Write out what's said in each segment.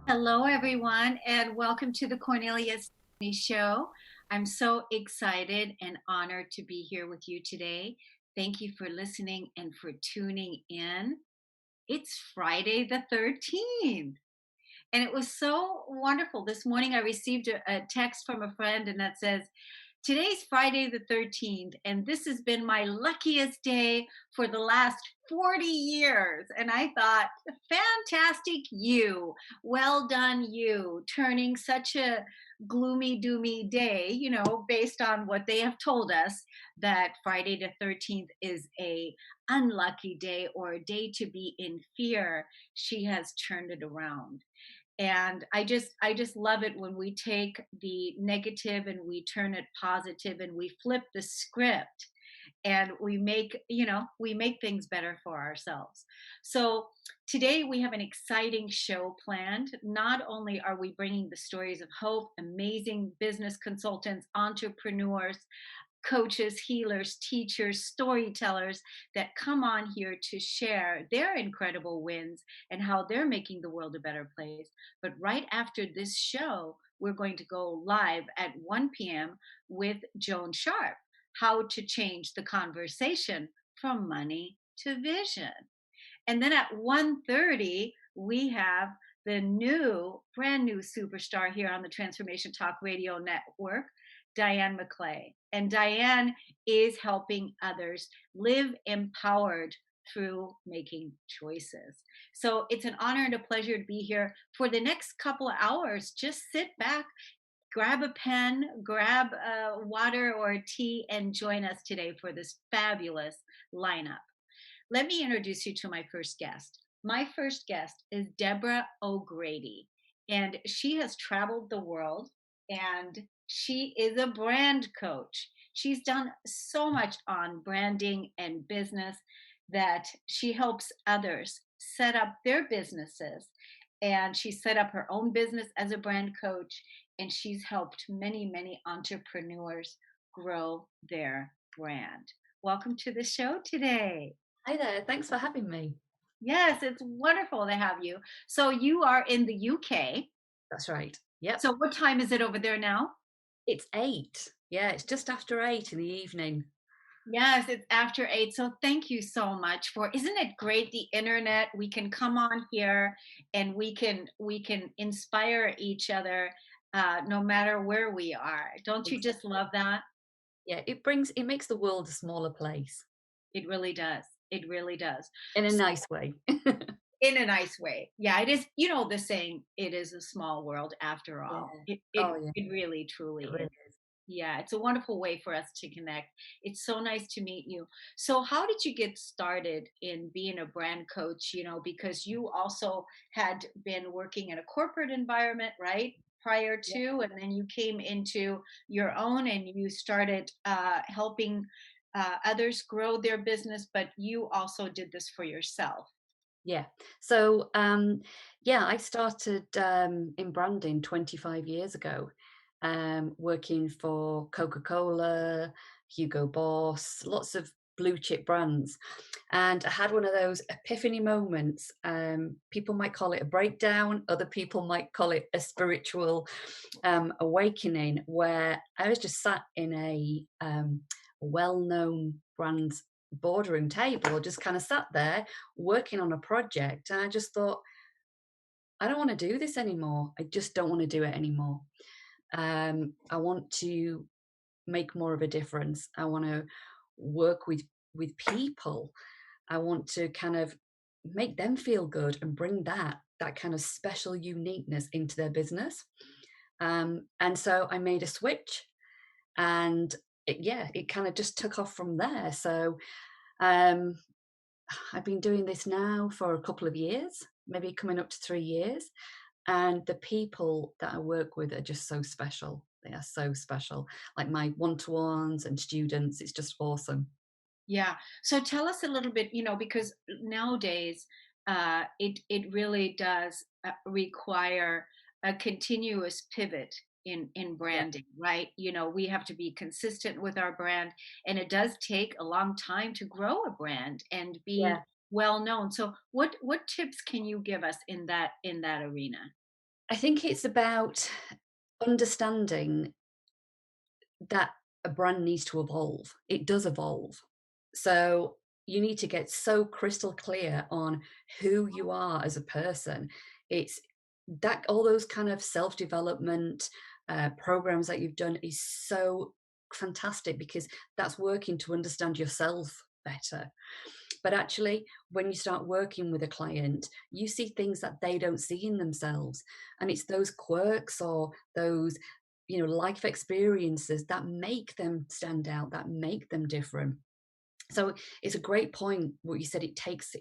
Hello, everyone, and welcome to the Kornelia Stephanie Show. I'm so excited and honored to be here with you today. Thank you for listening and for tuning in. It's Friday the 13th, and it was so wonderful. This morning, I received a text from a friend, and that says, "Today's Friday the 13th, and this has been my luckiest day for the last 40 years." And I thought, fantastic you. Well done you, turning such a gloomy, doomy day, based on what they have told us, that Friday the 13th is a unlucky day or a day to be in fear. She has turned it around, and I just love it when we take the negative and we turn it positive and we flip the script, and we make things better for ourselves. So today we have an exciting show planned. Not only are we bringing the stories of hope, amazing business consultants, entrepreneurs, coaches, healers, teachers, storytellers that come on here to share their incredible wins and how they're making the world a better place. But right after this show, we're going to go live at 1 p.m. with Joan Sharp, how to change the conversation from money to vision. And then at 1:30, we have the brand new superstar here on the Transformation Talk Radio Network, Diane McClay. And Diane is helping others live empowered through making choices. So it's an honor and a pleasure to be here for the next couple of hours. Just sit back, grab a pen, grab water or a tea, and join us today for this fabulous lineup. Let me introduce you to my first guest. My first guest is Deborah O'Grady, and she has traveled the world, and she is a brand coach. She's done so much on branding and business that she helps others set up their businesses. And she set up her own business as a brand coach, and she's helped many, many entrepreneurs grow their brand. Welcome to the show today. Hi there, thanks for having me. Yes, it's wonderful to have you. So you are in the UK. That's right. Yep. So what time is it over there now? It's 8. Yeah, it's just after 8 in the evening. Yes, it's after 8. So thank you so much isn't it great, the internet? We can come on here and we can inspire each other no matter where we are. Don't you just love that? Yeah, it makes the world a smaller place. It really does. It really does. In a nice way. In a nice way. Yeah, it is, the saying, it is a small world after all. Yeah. It really truly It really is. is. Yeah, it's a wonderful way for us to connect. It's so nice to meet you. So how did you get started in being a brand coach? Because you also had been working in a corporate environment, right? Prior Yeah. to, and then you came into your own and you started helping others grow their business, but you also did this for yourself. Yeah. So, I started in branding 25 years ago, working for Coca-Cola, Hugo Boss, lots of blue chip brands. And I had one of those epiphany moments. People might call it a breakdown, other people might call it a spiritual awakening, where I was just sat in a well-known brand's boardroom table, just kind of sat there working on a project, and I just thought, I don't want to do this anymore. I just don't want to do it anymore. I want to make more of a difference. I want to work with people. I want to kind of make them feel good and bring that kind of special uniqueness into their business. And so I made a switch, and it kind of just took off from there. So I've been doing this now for a couple of years, maybe coming up to 3 years. And the people that I work with are just so special. They are so special. Like my one-to-ones and students, it's just awesome. Yeah. So tell us a little bit, because nowadays it really does require a continuous pivot in Yeah. branding, right? We have to be consistent with our brand, and it does take a long time to grow a brand and Yeah. be well known. So what tips can you give us in that arena? I think it's about understanding that a brand needs to evolve. It does evolve. So you need to get so crystal clear on who you are as a person. It's that all those kind of self-development programs that you've done is so fantastic because that's working to understand yourself better. But actually, when you start working with a client, you see things that they don't see in themselves. And it's those quirks or those, life experiences that make them stand out, that make them different. So it's a great point what you said. It takes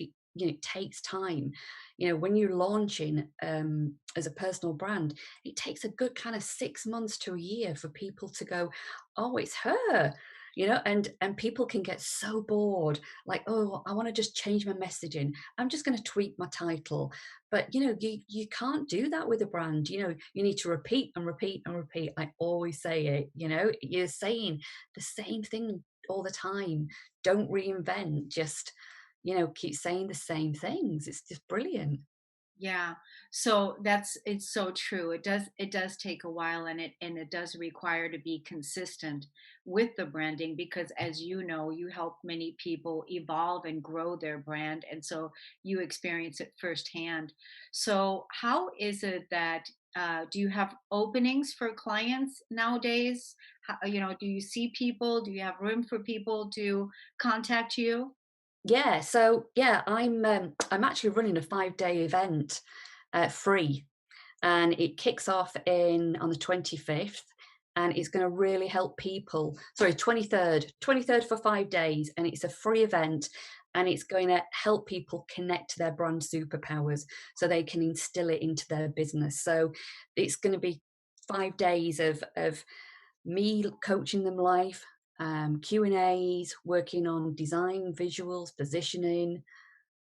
time. When you're launching as a personal brand, it takes a good kind of 6 months to a year for people to go, oh, it's her. And people can get so bored, like, oh, I want to just change my messaging. I'm just going to tweak my title. But you can't do that with a brand. You need to repeat and repeat and repeat. I always say it. You're saying the same thing all the time. Don't reinvent, just keep saying the same things. It's just brilliant. Yeah. So it's so true. It does take a while, and it does require to be consistent with the branding because as you know, you help many people evolve and grow their brand, and so you experience it firsthand. So how is it that do you have openings for clients nowadays? Do you see people? Do you have room for people to contact you? Yeah, so yeah, I'm actually running a 5-day event, free, and it kicks off in on the 25th, and it's going to really help people. Sorry, 23rd for 5 days, and it's a free event, and it's going to help people connect to their brand superpowers so they can instill it into their business. So it's going to be 5 days of me coaching them live, Q&As, working on design, visuals, positioning.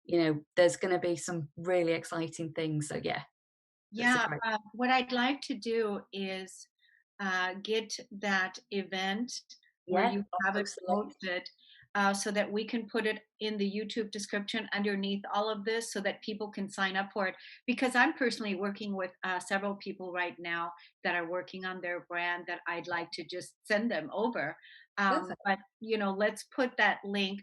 There's going to be some really exciting things. So yeah, that's a Yeah, great. what I'd like to do is get that event where Yeah, you I'll have it post the link. posted so that we can put it in the YouTube description underneath all of this so that people can sign up for it. Because I'm personally working with several people right now that are working on their brand that I'd like to just send them over. Perfect. Let's put that link,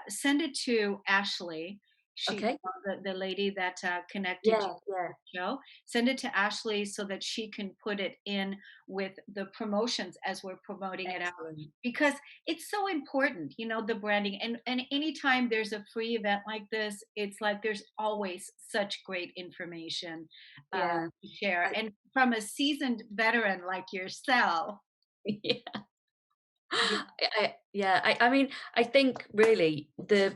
send it to Ashley. She, Okay. the lady that connected Yeah, you yeah. to the show. Send it to Ashley so that she can put it in with the promotions as we're promoting it out Excellent. because it's so important, the branding, and anytime there's a free event like this, it's like there's always such great information Yeah. to share, I, and from a seasoned veteran like yourself. yeah. you, I mean, I think really the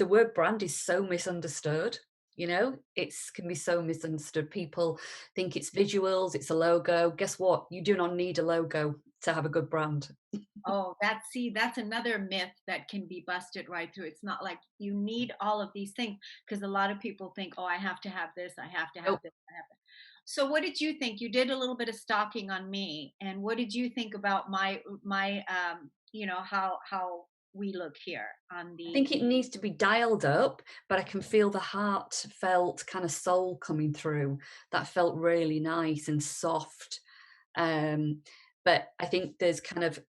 word brand is so misunderstood. It's can be so misunderstood. People think it's visuals, it's a logo. Guess what? You do not need a logo to have a good brand. Oh, that's another myth that can be busted right through. It's not like you need all of these things because a lot of people think, oh, I have to have this, I have to have Nope. this, I have that. So what did you think? You did a little bit of stalking on me, and what did you think about how we look here on I the think it needs to be dialed up, but I can feel the heartfelt kind of soul coming through. That felt really nice and soft. Um, but I think there's kind of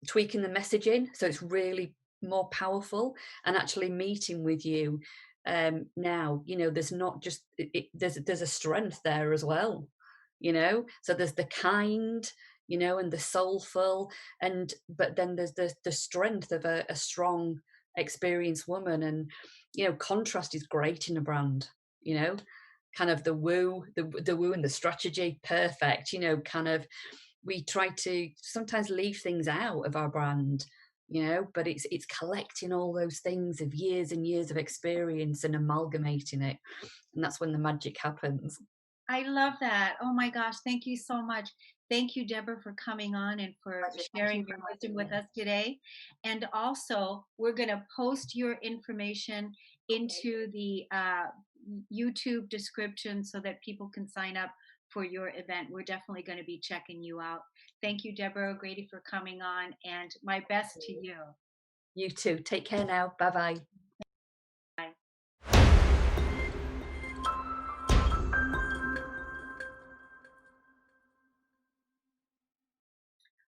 tweaking the messaging so it's really more powerful, and actually meeting with you now, there's not just there's a strength there as well. So there's the kind, and the soulful, and but then there's the strength of a strong experienced woman. And contrast is great in a brand. you know Kind of the woo and the strategy, perfect. Kind of, we try to sometimes leave things out of our brand, but it's collecting all those things of years and years of experience and amalgamating it, and that's when the magic happens. I love that. Oh my gosh, thank you so much. Thank you, Deborah, for coming on and for Pleasure. Thank sharing you your for wisdom inviting with me. us today. And also, we're going to post your information Okay. into the YouTube description so that people can sign up for your event. We're definitely going to be checking you out. Thank you, Deborah O'Grady, for coming on, and my best to you. You too. Take care now. Bye bye. Bye.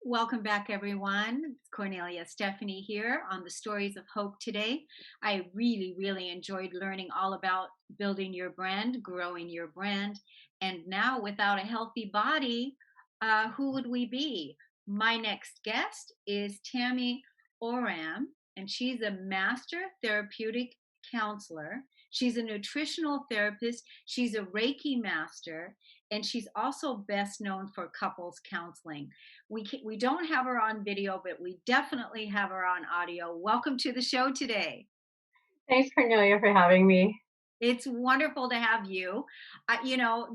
Welcome back, everyone. It's Kornelia Stephanie here on the Stories of Hope today. I really enjoyed learning all about building your brand, growing your brand. And now, without a healthy body, who would we be? My next guest is Tammie Oram, and she's a master therapeutic counselor. She's a nutritional therapist. She's a Reiki master, and she's also best known for couples counseling. We don't have her on video, but we definitely have her on audio. Welcome to the show today. Thanks, Cornelia, for having me. It's wonderful to have you.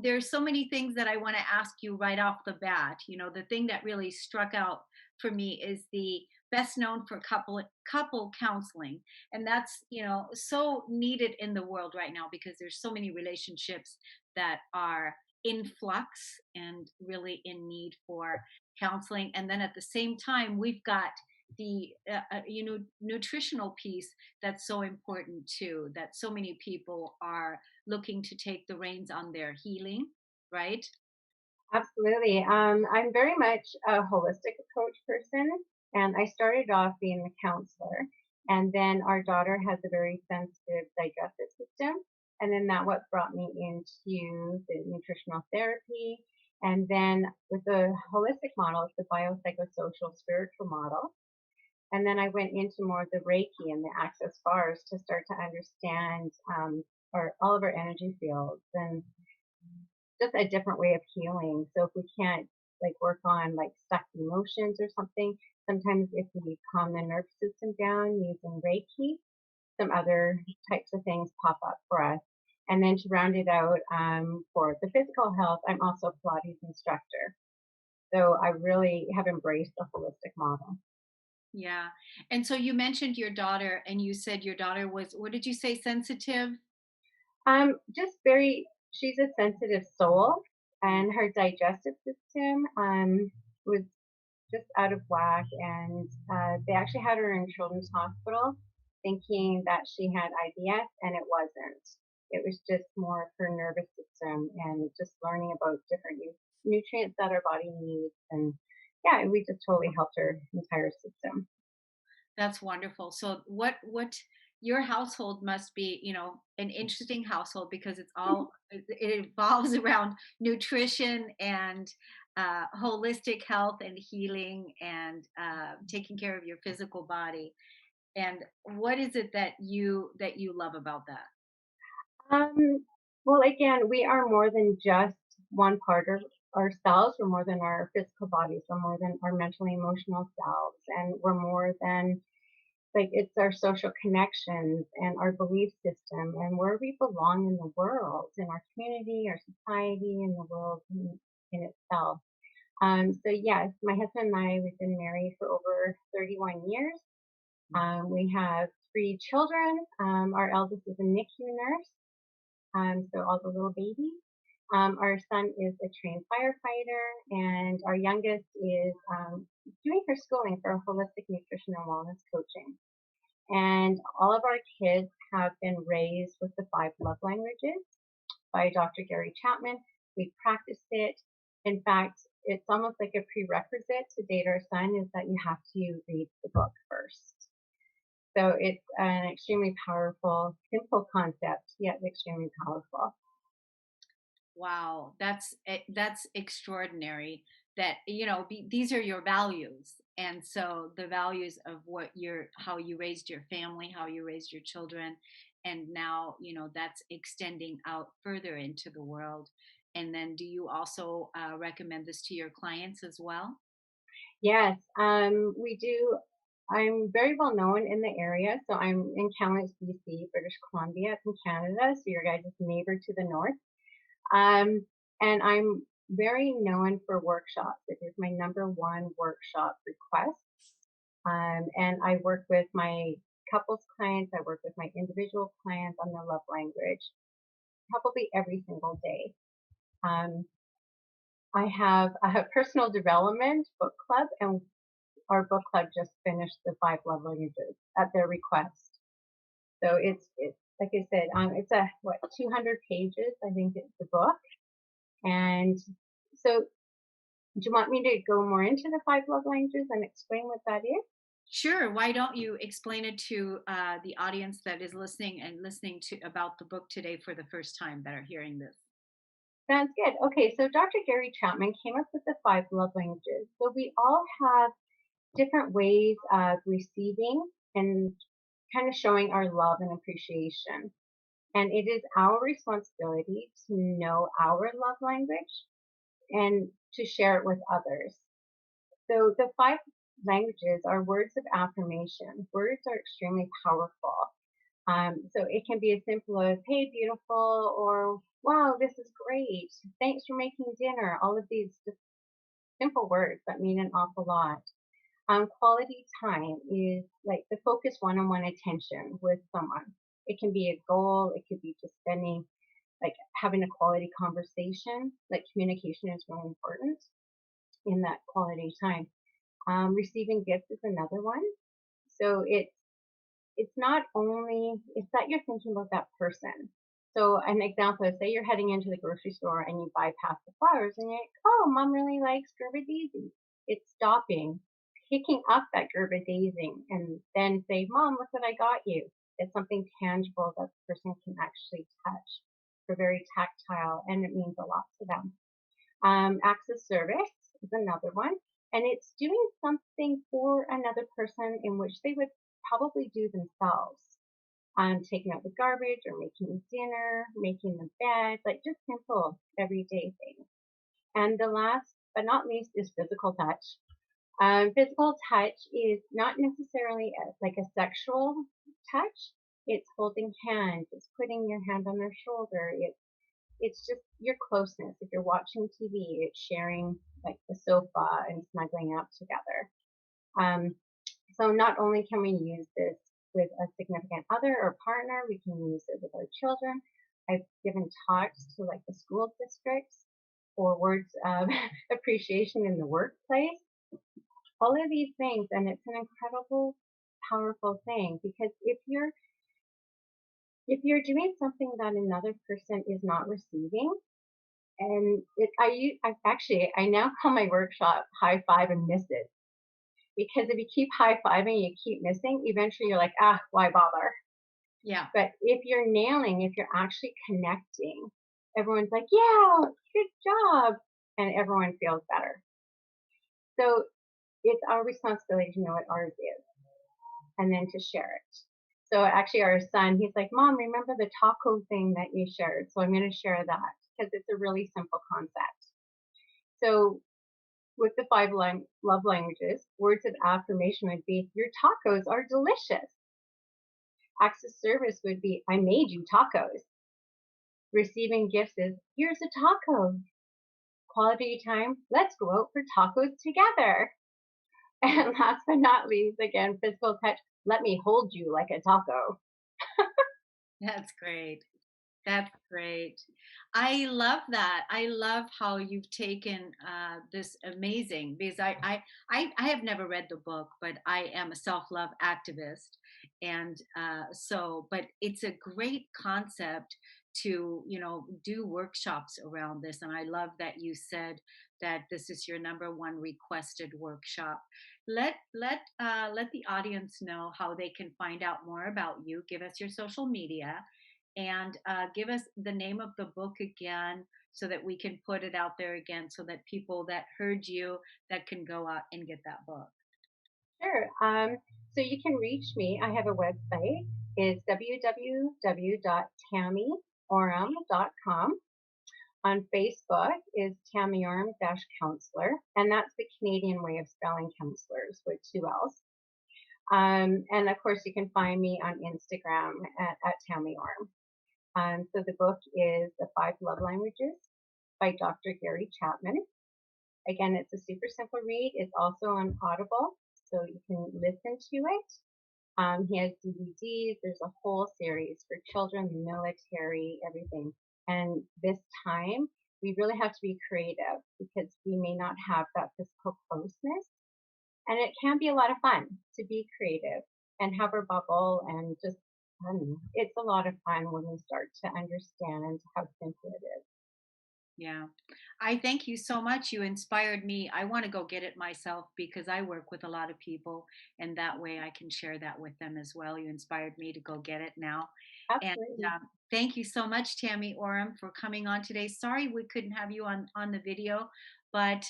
There's so many things that I want to ask you right off the bat. The thing that really struck out for me is the best known for couple counseling, and that's so needed in the world right now because there's so many relationships that are in flux and really in need for counseling. And then at the same time, we've got the nutritional piece that's so important too, that so many people are looking to take the reins on their healing, right? Absolutely. I'm very much a holistic approach person, and I started off being a counselor. And then our daughter has a very sensitive digestive system, and then that what brought me into the nutritional therapy. And then with the holistic model, it's the biopsychosocial spiritual model. And then I went into more of the Reiki and the access bars to start to understand all of our energy fields and just a different way of healing. So if we can't like work on like stuck emotions or something, sometimes if we calm the nervous system down using Reiki, some other types of things pop up for us. And then to round it out for the physical health, I'm also a Pilates instructor. So I really have embraced the holistic model. Yeah. And so you mentioned your daughter, and you said your daughter was, what did you say, sensitive? Just she's a sensitive soul, and her digestive system was just out of whack. And they actually had her in Children's Hospital thinking that she had IBS, and it wasn't. It was just more of her nervous system and just learning about different nutrients that our body needs. And yeah, we just totally helped her entire system. That's wonderful. So what your household must be, an interesting household because it evolves around nutrition and holistic health and healing and taking care of your physical body. And what is it that you love about that? Um, well, again, we are more than just one part of ourselves. We're more than our physical bodies. We're more than our mentally emotional selves. And we're more than like it's our social connections and our belief system and where we belong in the world, in our community, our society, in the world in itself. So yes, my husband and I, we've been married for over 31 years. We have three children. Our eldest is a NICU nurse, so all the little babies. Our son is a trained firefighter, and our youngest is doing her schooling for holistic nutrition and wellness coaching. And all of our kids have been raised with the five love languages by Dr. Gary Chapman. We practiced it. In fact, it's almost like a prerequisite to date our son is that you have to read the book first. So it's an extremely powerful, simple concept, yet extremely powerful. Wow, that's extraordinary. That these are your values, and so the values of how you raised your family, how you raised your children, and now that's extending out further into the world. And then, do you also recommend this to your clients as well? Yes, we do. I'm very well known in the area. So I'm in Kamloops, BC, British Columbia. It's in Canada. So your guys' neighbor to the north. Um, and I'm very known for workshops. It is my number one workshop request. And I work with my couples clients. I work with my individual clients on their love language probably every single day. Um, I have a personal development book club, and our book club just finished the 5 love languages at their request. So it's like I said, it's a 200 pages. I think it's the book, and so do you want me to go more into the 5 love languages and explain what that is? Sure. Why don't you explain it to the audience that is listening and listening to about the book today for the first time that are hearing this? Sounds good. Okay, so Dr. Gary Chapman came up with the 5 love languages. So we all have different ways of receiving and kind of showing our love and appreciation. And it is our responsibility to know our love language and to share it with others. So the 5 languages are words of affirmation. Words are extremely powerful. So it can be as simple as, hey, beautiful, or wow, this is great. Thanks for making dinner. All of these just simple words that mean an awful lot. Quality time is like the focused one-on-one attention with someone. It can be a goal. It could be just spending, like having a quality conversation. Like communication is really important in that quality time. Receiving gifts is another one. So it's not only, it's that you're thinking about that person. So an example is, say you're heading into the grocery store and you bypass the flowers and you're like, oh, mom really likes Gerber daisies. It's stopping, picking up that Gerber daisy and then say, mom, look what I got you. It's something tangible that the person can actually touch. They're very tactile and it means a lot to them. Acts of service is another one. And it's doing something for another person in which they would probably do themselves. Taking out the garbage or making dinner, making the bed, like just simple everyday things. And the last but not least is physical touch. Physical touch is not necessarily like a sexual touch. It's holding hands, it's putting your hand on their shoulder, it's just your closeness. If you're watching TV, it's sharing like the sofa and snuggling up together. So not only can we use this with a significant other or partner, we can use it with our children. I've given talks to like the school districts for words of appreciation in the workplace. All of these things, and it's an incredible, powerful thing because if you're doing something that another person is not receiving, and I now call my workshop high five and miss it. Because if you keep high fiving, you keep missing, eventually you're like, why bother? Yeah. But if you're nailing, if you're actually connecting, everyone's like, yeah, good job. And everyone feels better. So it's our responsibility to know what ours is and then to share it. So actually our son, he's like, mom, remember the taco thing that you shared? So I'm going to share that because it's a really simple concept. So with the 5 love languages, words of affirmation would be, your tacos are delicious. Acts of service would be, I made you tacos. Receiving gifts is, here's a taco. Quality time, let's go out for tacos together. And last but not least, again, physical touch, let me hold you like a taco. That's great. That's great. I love that. I love how you've taken this amazing because I have never read the book, but I am a self love activist, and but it's a great concept to do workshops around this. And I love that you said that this is your number one requested workshop. Let the audience know how they can find out more about you. Give us your social media and give us the name of the book again so that we can put it out there again so that people that heard you that can go out and get that book. Sure. So you can reach me. I have a website. It's www.tammieoram.com. On Facebook is Tammie Oram Counselor, and that's the Canadian way of spelling counselors with 2 L's. And of course, you can find me on Instagram at Tammie Oram. So the book is The 5 Love Languages by Dr. Gary Chapman. Again, it's a super simple read. It's also on Audible, so you can listen to it. He has DVDs. There's a whole series for children, the military, everything. And this time, we really have to be creative because we may not have that physical closeness. And it can be a lot of fun to be creative and have our bubble and just fun. It's a lot of fun when we start to understand how simple it is. Yeah. I thank you so much. You inspired me. I want to go get it myself because I work with a lot of people and that way I can share that with them as well. You inspired me to go get it now. And Absolutely. thank you so much, Tammie Oram, for coming on today. Sorry we couldn't have you on the video, but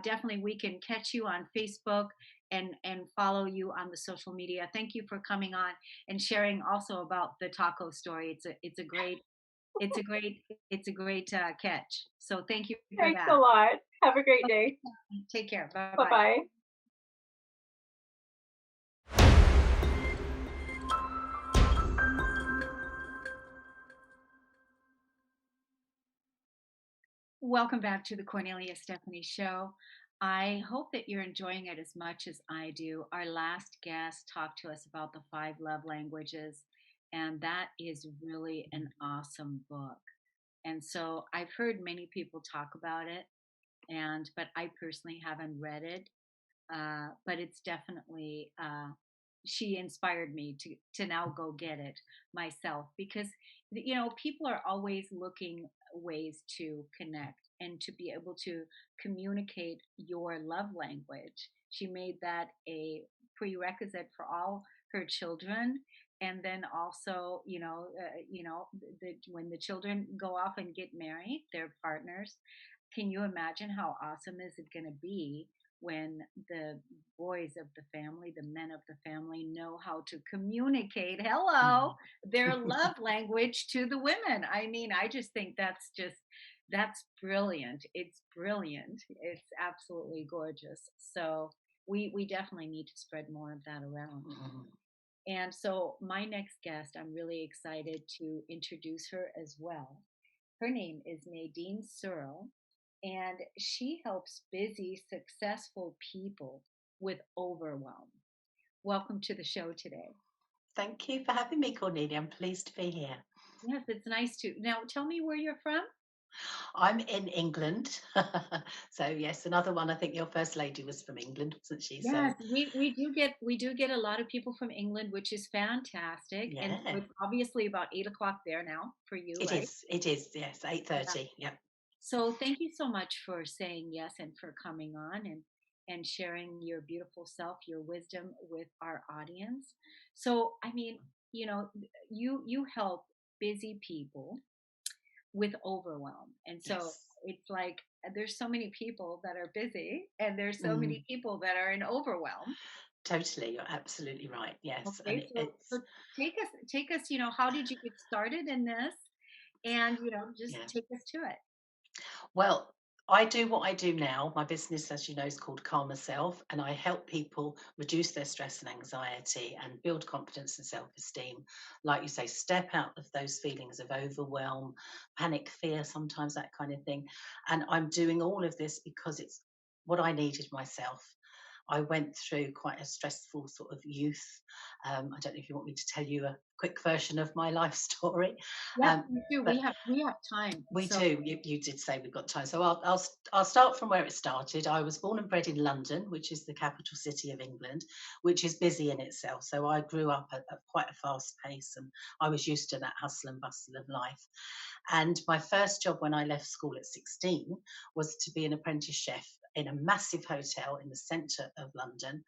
definitely we can catch you on Facebook and follow you on the social media. Thank you for coming on and sharing also about the taco story. It's a great it's a great it's a great catch. So thank you for Thanks a that. lot. Have a great day. Okay, take care. Bye Bye bye. bye. Welcome back to the Cornelia Stephanie Show. I hope that you're enjoying it as much as I do. Our last guest talked to us about the five love languages, and that is really an awesome book. And so I've heard many people talk about it, but I personally haven't read it. But it's definitely she inspired me to now go get it myself because people are always looking ways to connect and to be able to communicate your love language. She made that a prerequisite for all her children. And then also, when the children go off and get married, their partners, can you imagine how awesome is it going to be when the boys of the family, the men of the family know how to communicate, hello, their love language to the women? I mean, I just think that's brilliant. It's brilliant. It's absolutely gorgeous. So we definitely need to spread more of that around. And so my next guest, I'm really excited to introduce her as well. Her name is Nadine Searle, and she helps busy, successful people with overwhelm. Welcome to the show today. Thank you for having me, Cornelia. I'm pleased to be here. Yes, it's nice to. Now, tell me where you're from. I'm in England. So, yes, another one. I think your first lady was from England, wasn't she? So, Yes, we do get a lot of people from England, which is fantastic. And so yeah, it's obviously about 8 o'clock there now for you, it right? is. It is. Yes, Yeah. 8:30. Yep. So thank you so much for saying yes and for coming on and sharing your beautiful self, your wisdom with our audience. So I mean, you help busy people with overwhelm. And so Yes. it's like there's so many people that are busy and there's so Mm, many people that are in overwhelm. totally. You're absolutely right. Yes, and Okay, so take us, how did you get started in this? And just yeah. take us to it. Well, I do what I do now. My business, as you know, is called Calmer Self, and I help people reduce their stress and anxiety and build confidence and self esteem. Like you say, step out of those feelings of overwhelm, panic, fear, sometimes that kind of thing. And I'm doing all of this because it's what I needed myself. I went through quite a stressful sort of youth. I don't know if you want me to tell you a quick version of my life story, Yes, um, we do. but We have time. we So do. You did say we've got time, so I'll start from where it started. I was born and bred in London, which is the capital city of England, which is busy in itself. So I grew up at quite a fast pace, and I was used to that hustle and bustle of life. And my first job when I left school at 16 was to be an apprentice chef in a massive hotel in the centre of London.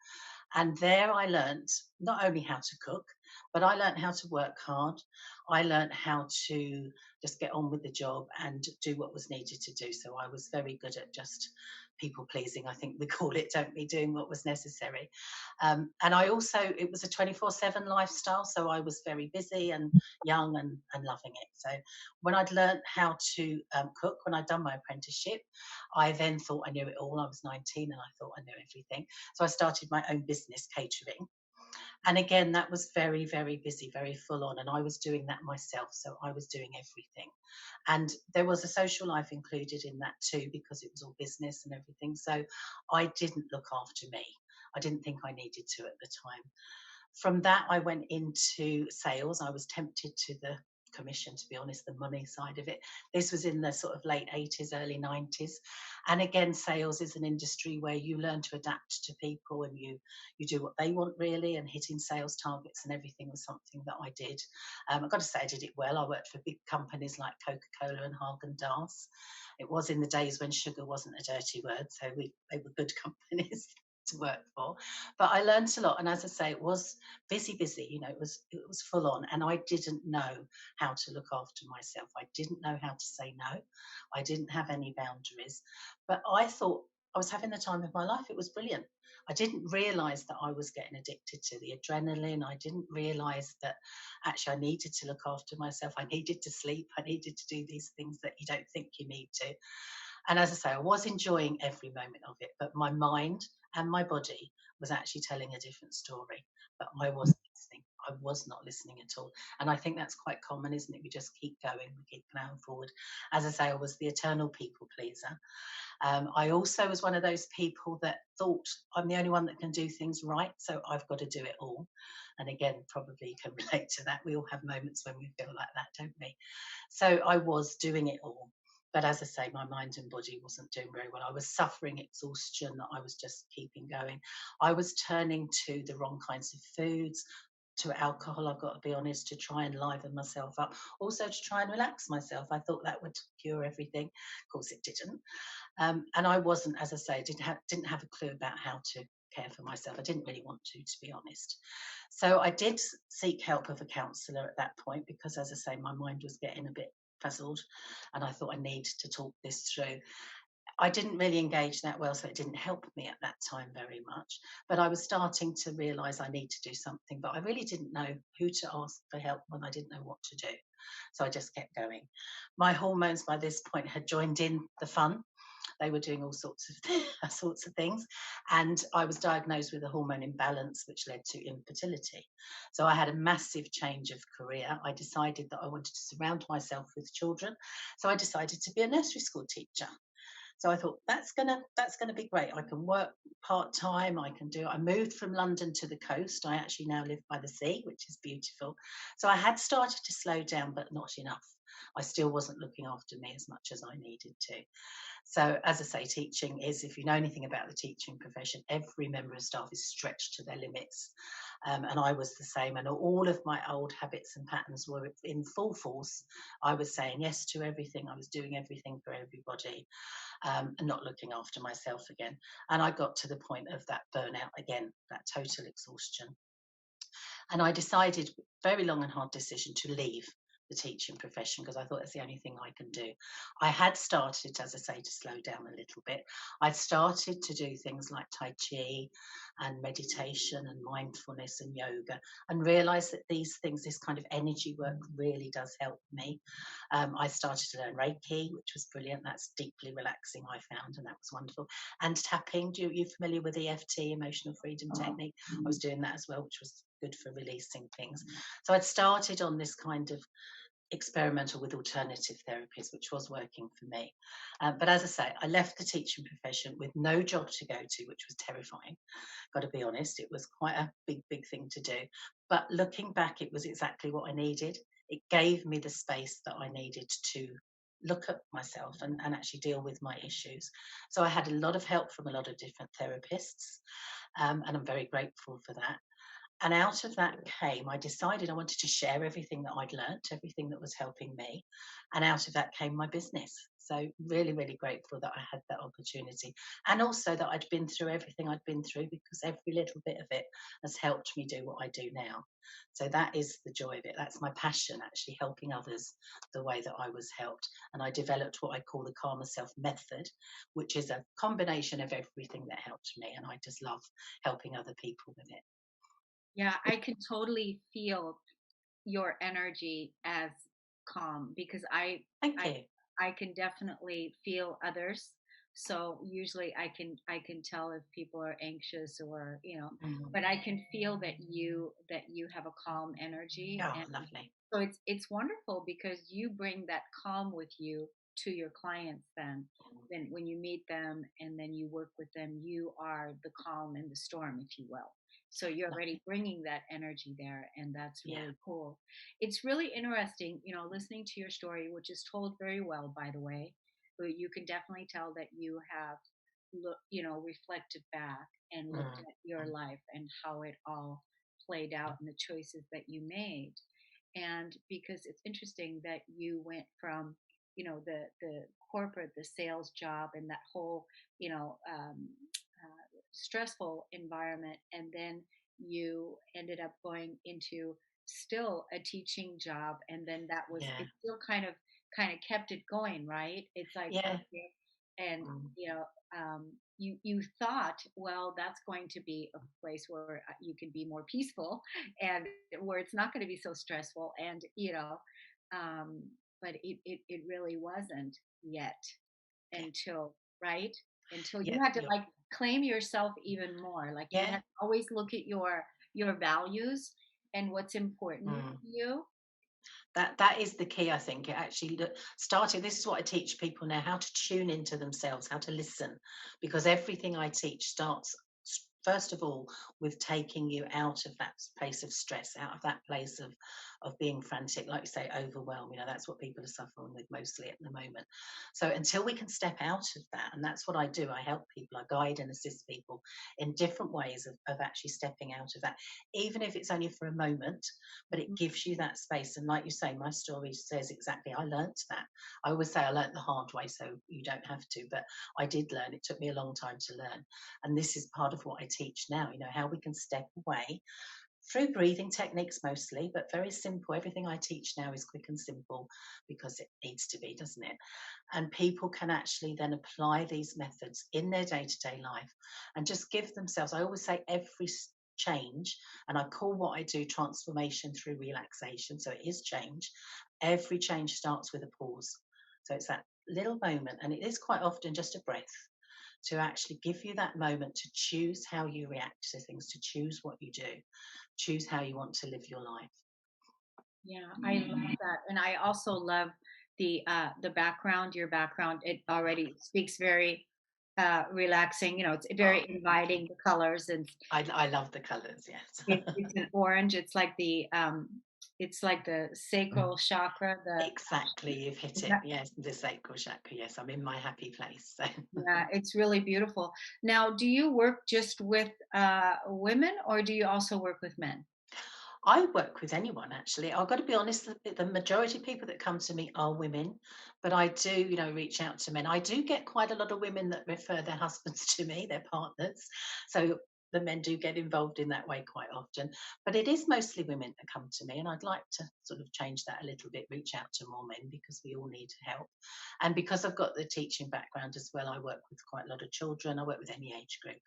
And there I learnt not only how to cook, but I learnt how to work hard. I learnt how to just get on with the job and do what was needed to do. So I was very good at just people pleasing, I think we call it, don't we, doing what was necessary. And I also, it was a 24/7 lifestyle. So I was very busy and young and loving it. So when I'd learnt how to cook, when I'd done my apprenticeship, I then thought I knew it all. I was 19 and I thought I knew everything. So I started my own business, catering. And again, that was very, very busy, very full on. And I was doing that myself. So I was doing everything. And there was a social life included in that too, because it was all business and everything. So I didn't look after me. I didn't think I needed to at the time. From that, I went into sales. I was tempted to the commission, to be honest, the money side of it. This was in the sort of late 80s, early 90s. And again, sales is an industry where you learn to adapt to people, and you do what they want, really, and hitting sales targets and everything was something that I did. I've got to say I did it well. I worked for big companies like Coca-Cola and Haagen-Dazs. It was in the days when sugar wasn't a dirty word, so they were good companies to work for. But I learned a lot, and as I say, it was busy. You know, it was full on, and I didn't know how to look after myself. I didn't know how to say no. I didn't have any boundaries, but I thought I was having the time of my life. It was brilliant. I didn't realize that I was getting addicted to the adrenaline. I didn't realize that actually I needed to look after myself. I needed to sleep. I needed to do these things that you don't think you need to. And as I say, I was enjoying every moment of it, but my mind and my body was actually telling a different story. But I wasn't listening. I was not listening at all. And I think that's quite common, isn't it? We just keep going, we keep going forward. As I say, I was the eternal people pleaser. I also was one of those people that thought I'm the only one that can do things right, so I've got to do it all. And again, probably you can relate to that. We all have moments when we feel like that, don't we? So I was doing it all. But as I say, my mind and body wasn't doing very well. I was suffering exhaustion that I was just keeping going. I was turning to the wrong kinds of foods, to alcohol, I've got to be honest, to try and liven myself up. Also to try and relax myself. I thought that would cure everything. Of course it didn't. And I wasn't, as I say, didn't have a clue about how to care for myself. I didn't really want to be honest. So I did seek help of a counsellor at that point because, as I say, my mind was getting a bit puzzled, and I thought I need to talk this through. I didn't really engage that well, so it didn't help me at that time very much. But I was starting to realise I need to do something, but I really didn't know who to ask for help when I didn't know what to do. So I just kept going. My hormones by this point had joined in the fun. They were doing all sorts of sorts of things, and I was diagnosed with a hormone imbalance, which led to infertility. So I had a massive change of career. I decided that I wanted to surround myself with children, so I decided to be a nursery school teacher. So I thought that's gonna be great. I can work part time. I moved from London to the coast. I actually now live by the sea, which is beautiful. So I had started to slow down, but not enough. I still wasn't looking after me as much as I needed to. So, as I say, teaching is, if you know anything about the teaching profession, every member of staff is stretched to their limits. And I was the same. And all of my old habits and patterns were in full force. I was saying yes to everything. I was doing everything for everybody, and not looking after myself again. And I got to the point of that burnout again, that total exhaustion. And I decided, very long and hard decision, to leave the teaching profession because I thought that's the only thing I can do. I had started, as I say, to slow down a little bit. I'd started to do things like Tai Chi and meditation and mindfulness and yoga, and realised that these things, this kind of energy work, really does help me. I started to learn Reiki, which was brilliant. That's deeply relaxing, I found, and that was wonderful. And tapping, you familiar with EFT, Emotional Freedom Technique? I was doing that as well, which was good for releasing things. So I'd started on this kind of experimental with alternative therapies, which was working for me. But as I say, I left the teaching profession with no job to go to, which was terrifying. Got to be honest, it was quite a big thing to do. But looking back, it was exactly what I needed. It gave me the space that I needed to look at myself and actually deal with my issues. So I had a lot of help from a lot of different therapists, and I'm very grateful for that. And out of that came, I decided I wanted to share everything that I'd learnt, everything that was helping me. And out of that came my business. So really grateful that I had that opportunity. And also that I'd been through everything I'd been through, because every little bit of it has helped me do what I do now. So that is the joy of it. That's my passion, actually helping others the way that I was helped. And I developed what I call the Calmer Self method, which is a combination of everything that helped me. And I just love helping other people with it. Yeah, I can totally feel your energy as calm because Thank I you. I can definitely feel others. So usually I can tell if people are anxious or, but I can feel that you have a calm energy. Oh, And lovely. so it's wonderful because you bring that calm with you to your clients then when you meet them and then you work with them, you are the calm in the storm, if you will. So you're Lovely. already bringing that energy there, and that's Yeah. really cool. It's really interesting, listening to your story, which is told very well, by the way. But you can definitely tell that you have reflected back and looked Mm. at your life and how it all played out and the choices that you made. And because it's interesting that you went from the corporate, the sales job, and that whole stressful environment, and then you ended up going into still a teaching job, and then that was Yeah. it still kind of kept it going, right? It's like, Yeah. okay. And Mm. you thought, well, that's going to be a place where you can be more peaceful, and where it's not going to be so stressful, and um but it really wasn't yet, Yeah. until, right, until you Yeah. had to like claim yourself even more, like you Yeah. had to always look at your values and what's important Mm. to you. That is the key, I think. It actually started. This is what I teach people now: how to tune into themselves, how to listen, because everything I teach starts first of all with taking you out of that place of stress, out of that place of being frantic, like you say, overwhelmed. That's what people are suffering with mostly at the moment. So until we can step out of that, and that's what I do. I help people, I guide and assist people in different ways of actually stepping out of that, even if it's only for a moment, but it gives you that space. And like you say, my story says exactly, I learnt that. I always say I learnt the hard way, so you don't have to, but I did learn. It took me a long time to learn. And this is part of what I teach now, how we can step away through breathing techniques mostly, but very simple. Everything I teach now is quick and simple because it needs to be, doesn't it? And people can actually then apply these methods in their day-to-day life and just give themselves, I always say, every change, and I call what I do transformation through relaxation, so it is change. Every change starts with a pause. So it's that little moment, and it is quite often just a breath, to actually give you that moment to choose how you react to things, to choose what you do, choose how you want to live your life. Yeah, I love that. And I also love the background, your background. It already speaks very relaxing. It's Oh, very inviting, the colors, and I love the colours, yes. it's an orange. It's like the sacral chakra, the Exactly, you've hit is it. that, Yes, the sacral chakra. Yes, I'm in my happy place. So. yeah, it's really beautiful. Now, do you work just with women, or do you also work with men? I work with anyone actually. I've got to be honest, the majority of people that come to me are women, but I do, reach out to men. I do get quite a lot of women that refer their husbands to me, their partners. So the men do get involved in that way quite often. But it is mostly women that come to me, and I'd like to sort of change that a little bit, reach out to more men because we all need help. And because I've got the teaching background as well, I work with quite a lot of children. I work with any age group.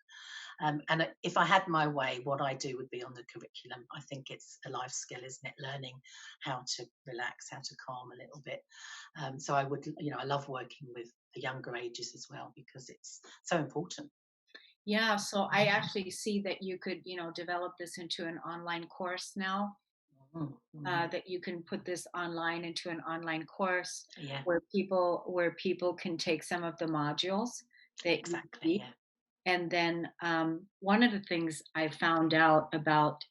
And if I had my way, what I do would be on the curriculum. I think it's a life skill, isn't it? Learning how to relax, how to calm a little bit. So I would, I love working with the younger ages as well because it's so important. Yeah, so I actually see that you could, develop this into an online course now. Mm, mm. That you can put this online into an online course Yeah, where people can take some of the modules that you exactly. teach. Yeah. And then one of the things I found out about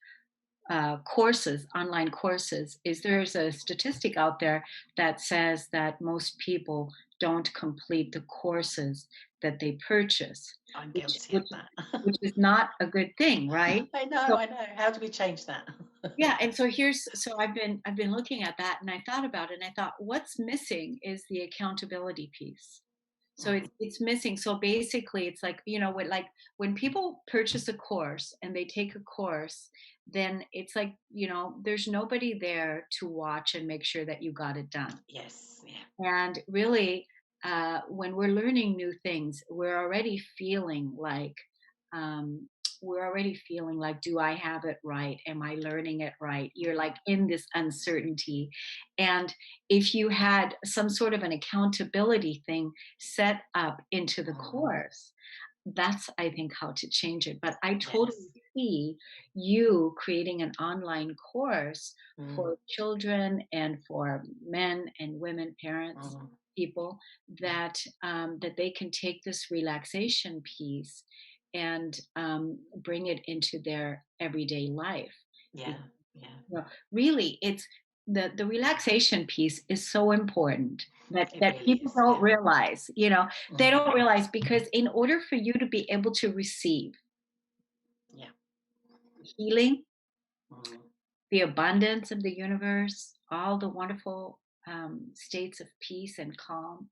courses, online courses, is there's a statistic out there that says that most people don't complete the courses that they purchase, I'm which guilty of which that. which is not a good thing, right? I know, So I know. How do we change that? yeah, and so I've been looking at that, and I thought about it, and I thought what's missing is the accountability piece. So it's Mm, it's missing. So basically it's like, when people purchase a course and they take a course, then it's like, there's nobody there to watch and make sure that you got it done. yes, yeah. And really, when we're learning new things, um, we're already feeling like, do I have it right? Am I learning it right? You're like in this uncertainty. And if you had some sort of an accountability thing set up into the Mm, course, that's, I think, how to change it. But I totally yes. see you creating an online course Mm, for children and for men and women, parents, mm, people, that they can take this relaxation piece and bring it into their everyday life. Yeah. Because, Yeah. really, it's the relaxation piece is so important that It that really people is. don't Yeah. realize. They Mm. don't realize, because in order for you to be able to receive Yeah. healing, Mm. the abundance of the universe, all the wonderful states of peace and calm,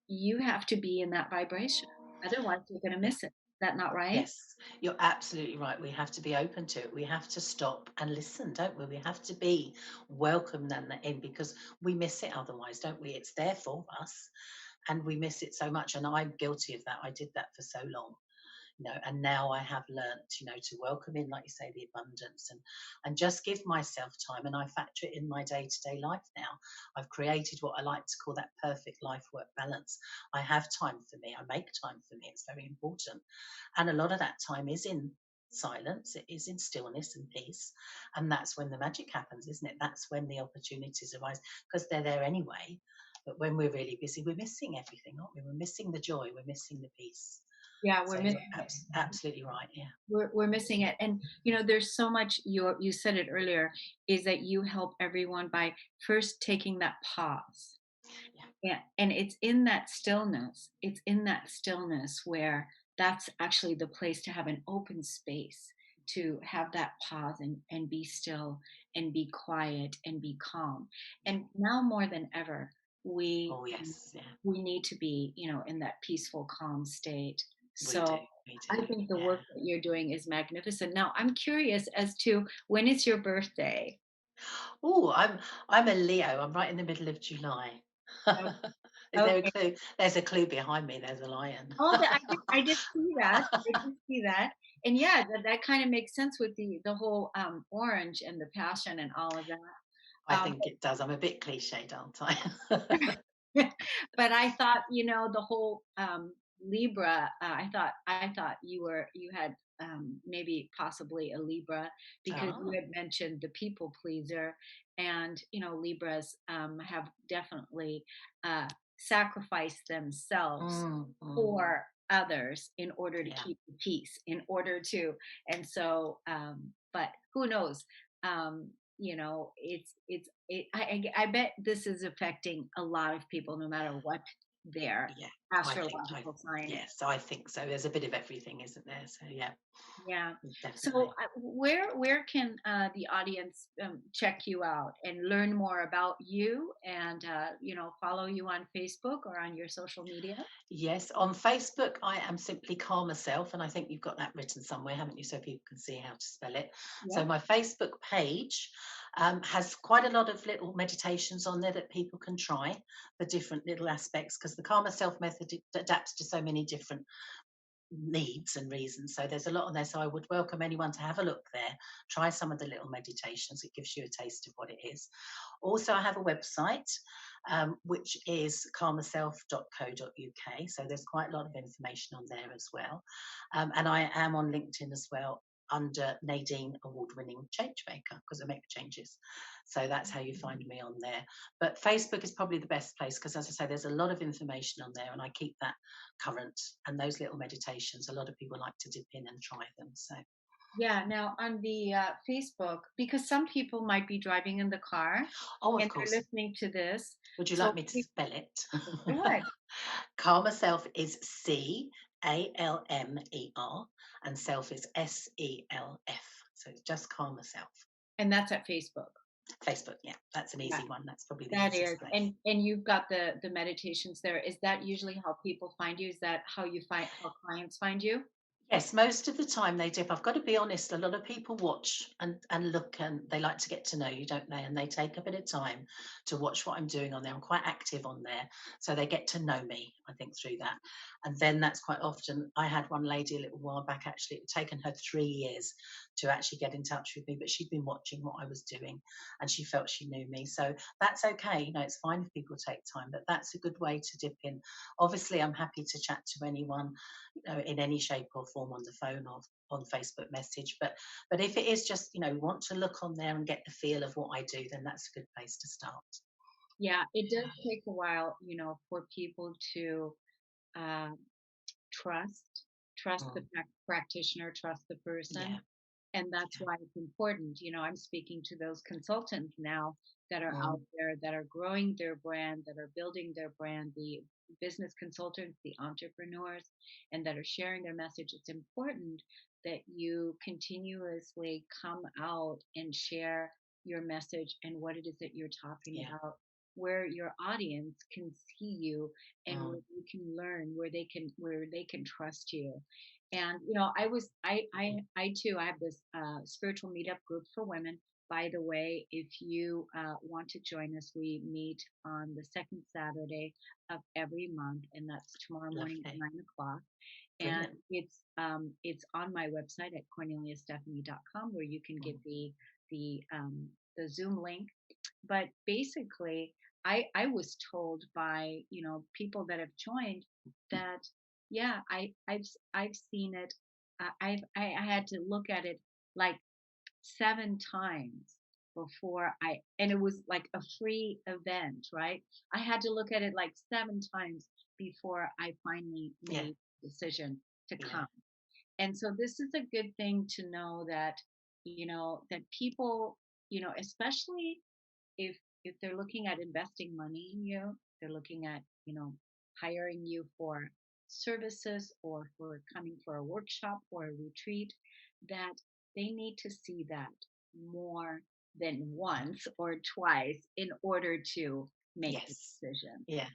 you have to be in that vibration. Otherwise, you're going to Yeah. miss it. Is that not right? Yes, you're absolutely right. We have to be open to it. We have to stop and listen, don't we? We have to be welcome them in, because we miss it otherwise, don't we? It's there for us and we miss it so much. And I'm guilty of that. I did that for so long. And now I have learnt, to welcome in, like you say, the abundance, and just give myself time, and I factor it in my day-to-day life now. I've created what I like to call that perfect life work balance. I have time for me, I make time for me. It's very important, and a lot of that time is in silence, it is in stillness and peace, and that's when the magic happens, isn't it? That's when the opportunities arise, because they're there anyway. But when we're really busy, we're missing everything, aren't we? We're missing the joy, we're missing the peace. Yeah, we're So missing you're it. absolutely right. Yeah. We're missing it. And there's so much. You said it earlier, is that you help everyone by first taking that pause. Yeah. Yeah, and it's in that stillness. It's in that stillness where that's actually the place to have an open space, to have that pause and be still and be quiet and be calm. Yeah. And now more than ever, we Oh, yes. Yeah. we need to be, in that peaceful, calm state. We do. So We do. I think the Yeah. work that you're doing is magnificent. Now, I'm curious as to when is your birthday? Oh, I'm a Leo. I'm right in the middle of July. Oh, Is there a okay. clue? There's a clue behind me. There's a lion. Oh, I did see that. I did see that. And yeah, that kind of makes sense with the whole orange and the passion and all of that. I think it does. I'm a bit cliched, aren't I? But I thought, the whole Libra. I thought you had maybe possibly a Libra, because you Oh. had mentioned the people pleaser, and Libras have definitely sacrificed themselves Mm, mm, for others in order to yeah. keep the peace, in order to, and so, but who knows? I bet this is affecting a lot of people, no matter what their Yeah. I astrological sign. yes, I think so. There's a bit of everything, isn't there? So yeah, Yeah. So, definitely. where can the audience check you out and learn more about you, and follow you on Facebook or on your social media? Yes, on Facebook, I am simply Calmer Self, and I think you've got that written somewhere, haven't you? So people can see how to spell it. So Yep. my Facebook page has quite a lot of little meditations on there that people can try for different little aspects, because the Calmer Self method adapts to so many different needs and reasons. So there's a lot on there. So I would welcome anyone to have a look there, try some of the little meditations. It gives you a taste of what it is. Also, I have a website, which is calmerself.co.uk. So there's quite a lot of information on there as well. And I am on LinkedIn as well, under Nadine award-winning change maker, because I make the changes. So that's how you find me on there. But Facebook is probably the best place, because, as I say, there's a lot of information on there, and I keep that current. And those little meditations, a lot of people like to dip in and try them. So, Yeah. Now, on the Facebook, because some people might be driving in the car oh, of and they're course. listening to this. Would you So like me to spell it? go ahead. Calmer Self is CALMER, and self is SELF. So it's just Calmer Self. And that's at Facebook. Facebook, yeah, that's an Yeah, easy one. That's probably the that easiest is. place. And you've got the meditations there. Is that usually how people find you? Is that how clients find you? Yes, most of the time they dip. I've got to be honest, a lot of people watch and look, and they like to get to know you, don't they? And they take a bit of time to watch what I'm doing on there. I'm quite active on there. So they get to know me, I think, through that. And then that's quite often. I had one lady a little while back, actually, it had taken her 3 years to actually get in touch with me, but she'd been watching what I was doing and she felt she knew me. So that's okay. It's fine if people take time, but that's a good way to dip in. Obviously, I'm happy to chat to anyone, in any shape or form, on the phone or on Facebook message. But if it is just, want to look on there and get the feel of what I do, then that's a good place to start. Yeah, it does take a while, for people to uh, trust. trust the practitioner, trust the person. Yeah. And that's why it's important. I'm speaking to those consultants now that are out there, that are growing their brand, that are building their brand, the business consultants, the entrepreneurs, and that are sharing their message. It's important that you continuously come out and share your message and what it is that you're talking Yeah. about, where your audience can see you and where they can learn, where they can trust you. And I too, I have this spiritual meetup group for women. By the way, if you want to join us, we meet on the second Saturday of every month, and that's tomorrow morning at Lovely. 9 o'clock. And Brilliant. it's on my website at korneliastephanie.com, where you can get the Zoom link. But basically, I was told by people that have joined that, yeah, I've seen it. I had to look at it like 7 times before and it was like a free event, right? I had to look at it like 7 times before I finally Yeah. made the decision to Yeah. come. And so this is a good thing to know, that that people, especially if they're looking at investing money in you, they're looking at hiring you for services or for coming for a workshop or a retreat, that they need to see that more than once or twice in order to make the Yes. decision, Yeah.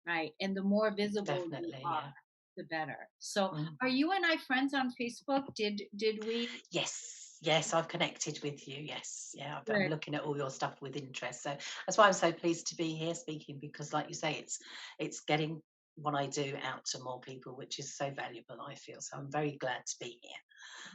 right? And the more visible you Definitely. are, Yeah. the better. So Mm. are you and I friends on Facebook? Did we? Yes, yes, I've connected with you. Yes, yeah, I'm Good. looking at all your stuff with interest. So that's why I'm so pleased to be here speaking, because, like you say, it's getting what I do out to more people, which is so valuable, I feel. So I'm very glad to be here.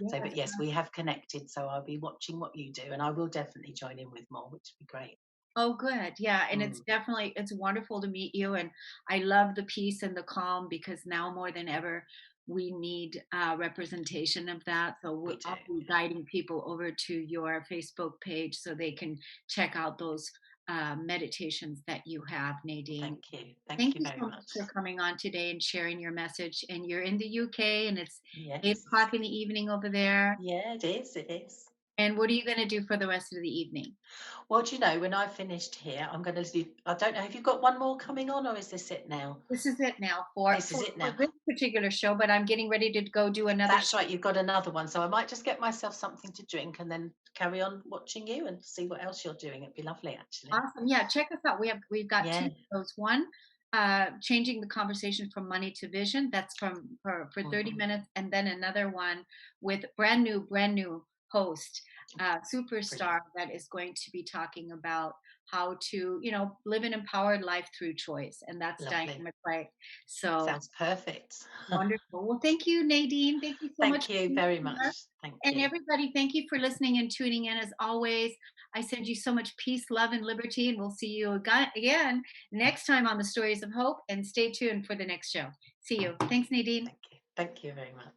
So, Yes. but yes, we have connected. So I'll be watching what you do, and I will definitely join in with more, which would be great. Oh, good. Yeah. And Mm, it's wonderful to meet you. And I love the peace and the calm, because now more than ever, we need representation of that. So we do. I'll be guiding people over to your Facebook page so they can check out those meditations that you have, Nadine. Thank you. Thank Thank you you very so much much. for coming on today and sharing your message. And you're in the UK, and it's eight Yes. o'clock in the evening over there. Yeah, it is. It is. And what are you going to do for the rest of the evening? Well, do you know, when I've finished here, I'm going to do, I don't know, have you got one more coming on, or is this it now? This is it now for This is it now. this particular show, but I'm getting ready to go do another That's right, you've got another one. So I might just get myself something to drink and then carry on watching you and see what else you're doing. It'd be lovely, actually. Awesome. Yeah, check us out. We've got Yeah. two shows. One, changing the conversation from money to vision. That's for 30 Mhm. minutes, and then another one with brand new host, superstar, Brilliant. that is going to be talking about how to live an empowered life through choice, and that's Diane Lovely. McCrae. So Sounds perfect. wonderful. Well, thank you, Nadine. Thank you so much Thank for you being very much. here. Thank And you. everybody, thank you for listening and tuning in. As always, I send you so much peace, love, and liberty. And we'll see you again next time on the Stories of Hope. And stay tuned for the next show. See you. Thanks, Nadine. Thank you. Thank you very much.